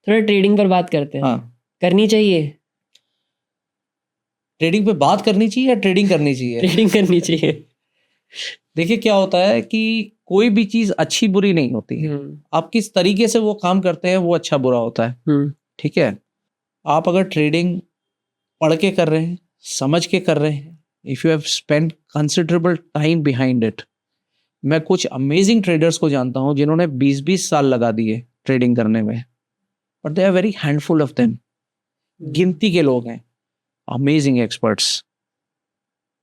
थोड़ा ट्रेडिंग पर बात करते हैं। हाँ, करनी चाहिए? ट्रेडिंग पे बात करनी चाहिए या ट्रेडिंग करनी चाहिए? ट्रेडिंग करनी चाहिए। देखिए क्या होता है कि कोई भी चीज अच्छी बुरी नहीं होती है। आप किस तरीके से वो काम करते हैं वो अच्छा बुरा होता है। ठीक है, आप अगर ट्रेडिंग पढ़ के कर रहे हैं, समझ के कर रहे हैं, if you have spend considerable time behind it. मैं कुछ अमेजिंग ट्रेडर्स को जानता हूं जिन्होंने 20-20 साल लगा दिए ट्रेडिंग करने में, but they are very handful of them. गिनती के लोग हैं, अमेजिंग एक्सपर्ट्स,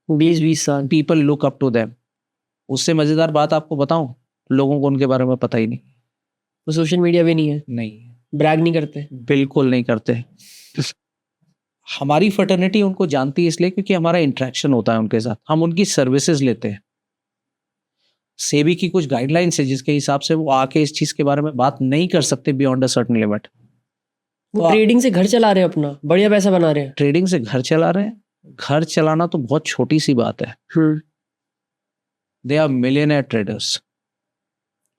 20-20 साल। People look up to them. उससे मजेदार बात आपको बताऊं, लोगों को उनके बारे में पता ही नहीं। वो सोशल मीडिया पे नहीं है, नहीं, ब्रैग नहीं करते। बिल्कुल नहीं करते। हमारी फर्टर्निटी उनको जानती है इसलिए क्योंकि हमारा इंटरेक्शन होता है उनके साथ, हम उनकी सर्विसेज लेते हैं। सेबी की कुछ गाइडलाइंस है जिसके हिसाब से वो आके इस चीज के बारे में बात नहीं कर सकते बियॉन्ड अ सर्टेन लिमिट। वो ट्रेडिंग से घर चला रहे हैं, अपना बढ़िया पैसा बना रहे हैं। ट्रेडिंग से घर चला रहे हैं। घर चलाना तो बहुत छोटी सी बात है। They are millionaire traders.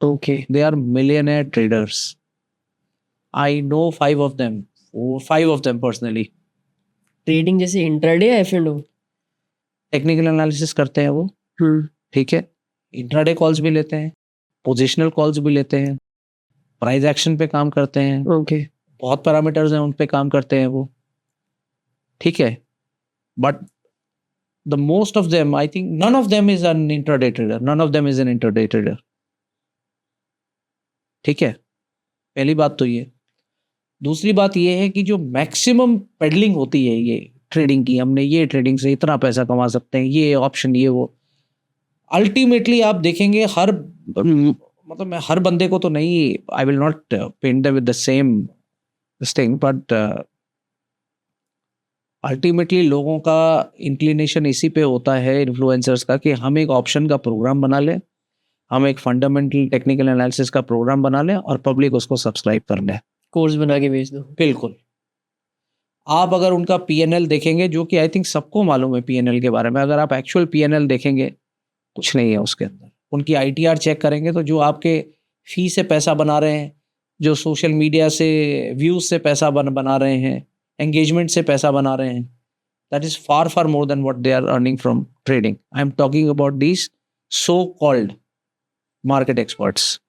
Okay, they are millionaire traders. I know 5 of them पर्सनली। ट्रेडिंग जैसे इंट्राडे या F&O? टेक्निकल एनालिसिस करते हैं वो। ठीक है, इंट्राडे कॉल्स भी लेते हैं, पोजिशनल कॉल्स भी लेते हैं, प्राइस एक्शन पे काम करते हैं। ओके, बहुत पैरामीटर्स हैं उन पे काम करते हैं वो। ठीक है, but the most of them, I think none of them is an intraday trader, none of them is an intraday trader. ठीक है, पहली बात तो ये। दूसरी बात ये है कि जो मैक्सिमम पेडलिंग होती है ये ट्रेडिंग की, हमने ये ट्रेडिंग से इतना पैसा कमा सकते हैं, ये ऑप्शन, ये वो, अल्टीमेटली आप देखेंगे मतलब मैं हर बंदे को तो नहीं, I will not paint them with the same thing, but ultimately लोगों का इंक्लिनेशन इसी पे होता है, इन्फ्लुएंसर्स का, कि हम एक ऑप्शन का प्रोग्राम बना लें, हम एक फंडामेंटल टेक्निकल एनालिसिस का प्रोग्राम बना लें और पब्लिक उसको सब्सक्राइब कर ले, कोर्स बना के बेच दो। बिल्कुल। आप अगर उनका पीएनएल देखेंगे, जो कि आई थिंक सबको मालूम है पीएनएल के बारे में, अगर आप एक्चुअल पीएनएल देखेंगे कुछ नहीं है उसके अंदर। उनकी आईटीआर चेक करेंगे तो जो आपके फी से पैसा बना रहे हैं, जो सोशल मीडिया से व्यूज से पैसा बना रहे हैं, एंगेजमेंट से पैसा बना रहे हैं, that is far far more than what they are earning from trading. I am talking about these so called market experts.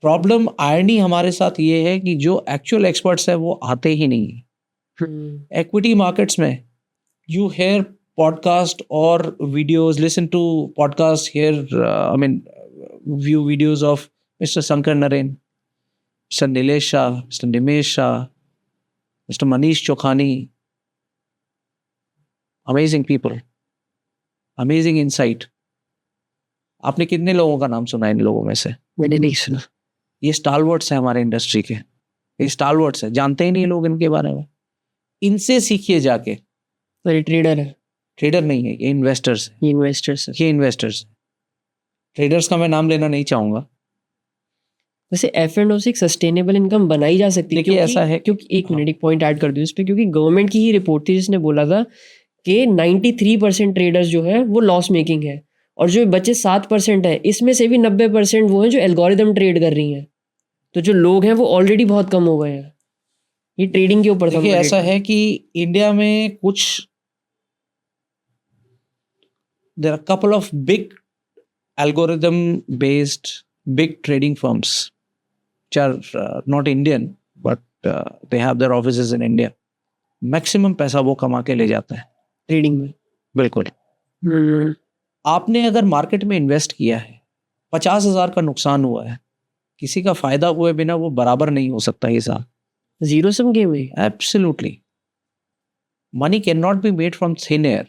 Problem irony हमारे साथ ये है कि जो एक्चुअल एक्सपर्ट्स है वो आते ही नहीं है। Equity markets में you hear podcast or videos, listen to podcasts, view videos of Mr. Sankar Narain, Mr. Nilesh Shah, Mr. Nimesh Shah, Mr. Manish Chokhani. Amazing people, amazing insight. आपने कितने लोगों का नाम सुना इन लोगों में से? मैंने नहीं सुना। ये स्टालवर्ड्स हैं हमारे इंडस्ट्री के, ये स्टालवर्ड्स हैं, जानते ही नहीं लोग इनके बारे में। इनसे सीखिए जाके। पर ट्रेडर है? ट्रेडर नहीं है ये, इन्वेस्टर्स है। इन्वेस्टर्स? ये इन्वेस्टर्स। ट्रेडर्स का मैं नाम लेना नहीं चाहूंगा। वैसे F&O से एक सस्टेनेबल इनकम बनाई जा सकती है? देखिए ऐसा है, क्योंकि एक मिनट, एक पॉइंट ऐड कर दूं इस पे, क्योंकि गवर्नमेंट की ही रिपोर्ट थी जिसने बोला था कि 93% ट्रेडर्स जो है वो लॉस मेकिंग है, और जो बचे 7% है इसमें से भी 90% वो हैं जो एल्गोरिदम ट्रेड कर रही हैं। तो जो लोग हैं वो ऑलरेडी बहुत कम हो गए हैं। ये ट्रेडिंग के ऊपर। देखिए ऐसा है कि इंडिया में कुछ there are couple of big algorithm based big trading firms which are not Indian but they have their offices in India. Maximum पैसा वो कमा के ले जाता है ट्रेडिंग में। बिल्कुल। आपने अगर मार्केट में इन्वेस्ट किया है, 50,000 का नुकसान हुआ है, किसी का फायदा हुए बिना वो बराबर नहीं हो सकता हिसाब। जीरो सम गेम है। Absolutely. Money can not be made from thin air.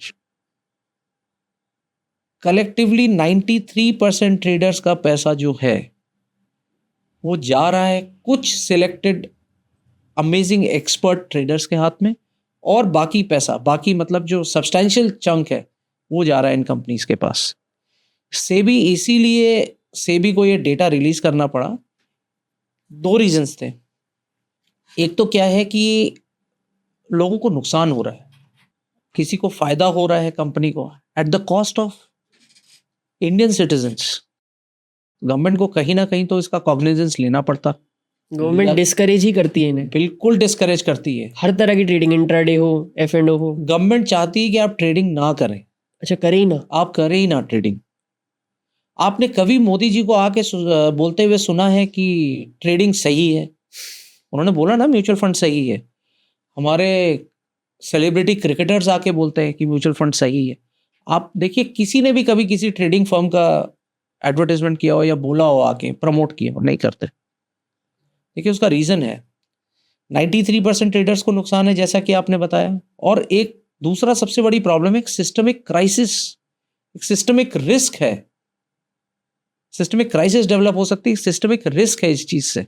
Collectively 93% traders का पैसा जो है वो जा रहा है कुछ सिलेक्टेड अमेजिंग एक्सपर्ट ट्रेडर्स के हाथ में, और बाकी पैसा, बाकी मतलब जो सब्सटैंशियल चंक है वो जा रहा है इन कंपनीज के पास। सेबी को ये डेटा रिलीज करना पड़ा। 2 रीजंस थे। एक तो क्या है कि लोगों को नुकसान हो रहा है, किसी को फायदा हो रहा है कंपनी को at the cost of Indian citizens. Government को कहीं ना कहीं तो इसका कॉग्निजेंस लेना पड़ता। गवर्नमेंट डिस्करेज ही करती है इन्हें, बिल्कुल डिस्करेज करती है। हर तरह की ट्रेडिंग, इंट्राडे हो, F&O हो। गवर्नमेंट चाहती है कि आप ट्रेडिंग ना करें, अच्छा, करे ही ना। आप करें ही ना ट्रेडिंग। आपने कभी मोदी जी को आके बोलते हुए सुना है कि ट्रेडिंग सही है? उन्होंने बोला ना म्यूचुअल फंड सही है। हमारे सेलिब्रिटी क्रिकेटर्स आके बोलते हैं कि म्यूचुअल फंड सही है। आप देखिए, किसी ने भी कभी किसी ट्रेडिंग फर्म का एडवर्टाइजमेंट किया हो या बोला हो, आके प्रमोट किया हो? नहीं करते। देखिए, उसका रीज़न है, 93% ट्रेडर्स को नुकसान है, जैसा कि आपने बताया। और एक दूसरा सबसे बड़ी प्रॉब्लम है, सिस्टमिक क्राइसिस, एक सिस्टमिक रिस्क है। सिस्टमिक क्राइसिस डेवलप हो सकती है, सिस्टमिक रिस्क है इस चीज़ से।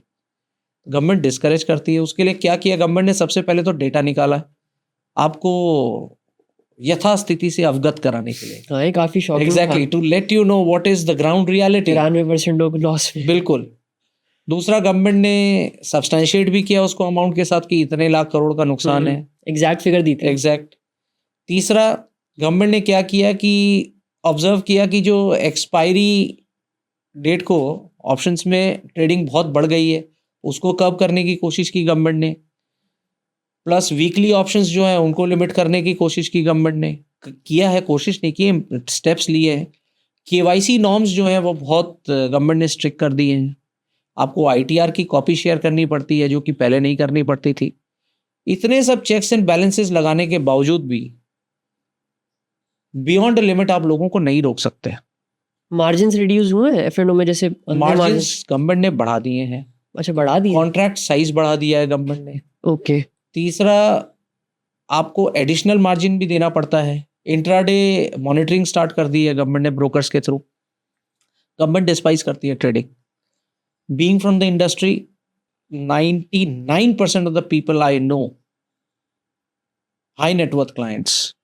गवर्नमेंट डिस्करेज करती है। उसके लिए क्या किया गवर्नमेंट ने? सबसे पहले तो डेटा निकाला आपको यथास्थिति से अवगत कराने के लिए। हाँ, ये काफी शॉकिंग था। Exactly, to let you know what is the ground reality. 93% लोग लॉस में। बिल्कुल। दूसरा, गवर्नमेंट ने सब्सटैंशिएट भी किया उसको अमाउंट के साथ कि इतने लाख करोड़ का नुकसान है। एग्जैक्ट फिगर दी थी। एग्जैक्ट। तीसरा, गवर्नमेंट ने क्या किया कि ऑब्जर्व किया कि जो एक्सपायरी डेट को ऑप्शंस में ट्रेडिंग बहुत बढ़ गई है, उसको कब करने की कोशिश की गवर्नमेंट ने। प्लस वीकली ऑप्शंस जो हैं उनको लिमिट करने की कोशिश की गवर्नमेंट ने। किया है, कोशिश नहीं की, स्टेप्स लिए हैं। केवाईसी नॉर्म्स जो हैं वो बहुत गवर्नमेंट ने स्ट्रिक्ट कर दिए हैं। आपको आईटीआर की कॉपी शेयर करनी पड़ती है, जो कि पहले नहीं करनी पड़ती थी। इतने सब चेक्स एंड बैलेंसेस लगाने के बावजूद भी बियॉन्ड लिमिट आप लोगों को नहीं रोक सकते। मार्जिन्स रिड्यूस हुए हैं F&O में, जैसे मार्जिन्स गवर्नमेंट ने बढ़ा दिए हैं। अच्छा, बढ़ा दिए। कॉन्ट्रैक्ट साइज बढ़ा दिया है गवर्नमेंट ने। ओके। तीसरा, आपको एडिशनल मार्जिन भी देना पड़ता है। इंट्राडे मॉनिटरिंग स्टार्ट कर दी है गवर्नमेंट ने ब्रोकर्स के थ्रू। गवर्नमेंट डिस्पाइस करती है trading. Being from the industry, 99% of the people I know, high net worth clients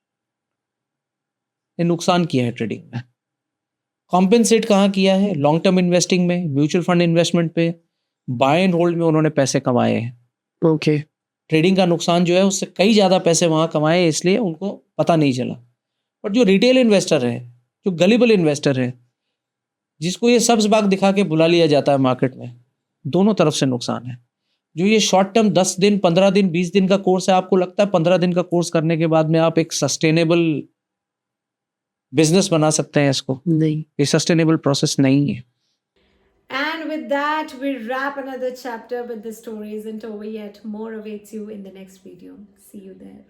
ने नुकसान किया है ट्रेडिंग में। कॉम्पेंसेट कहाँ किया है? लॉन्ग टर्म इन्वेस्टिंग में, म्यूचुअल फंड इन्वेस्टमेंट पे, बाय एंड होल्ड में उन्होंने पैसे कमाए हैं। ओके। ट्रेडिंग का नुकसान जो है उससे कई ज़्यादा पैसे वहाँ कमाए, इसलिए उनको पता नहीं चला। बट जो रिटेल इन्वेस्टर है, जो गलिबल इन्वेस्टर है, जिसको ये सब्ज बाग दिखा के बुला लिया जाता है मार्केट में, दोनों तरफ से नुकसान है। जो ये शॉर्ट टर्म 10 दिन, 15 दिन, 20 दिन का कोर्स है, आपको लगता है 15 दिन का कोर्स करने के बाद में आप एक सस्टेनेबल बिजनेस बना सकते हैं इसको? नहीं, ये सस्टेनेबल प्रोसेस नहीं है। And with that, we wrap another chapter, but the story isn't over yet. More awaits you in the next video. See you there.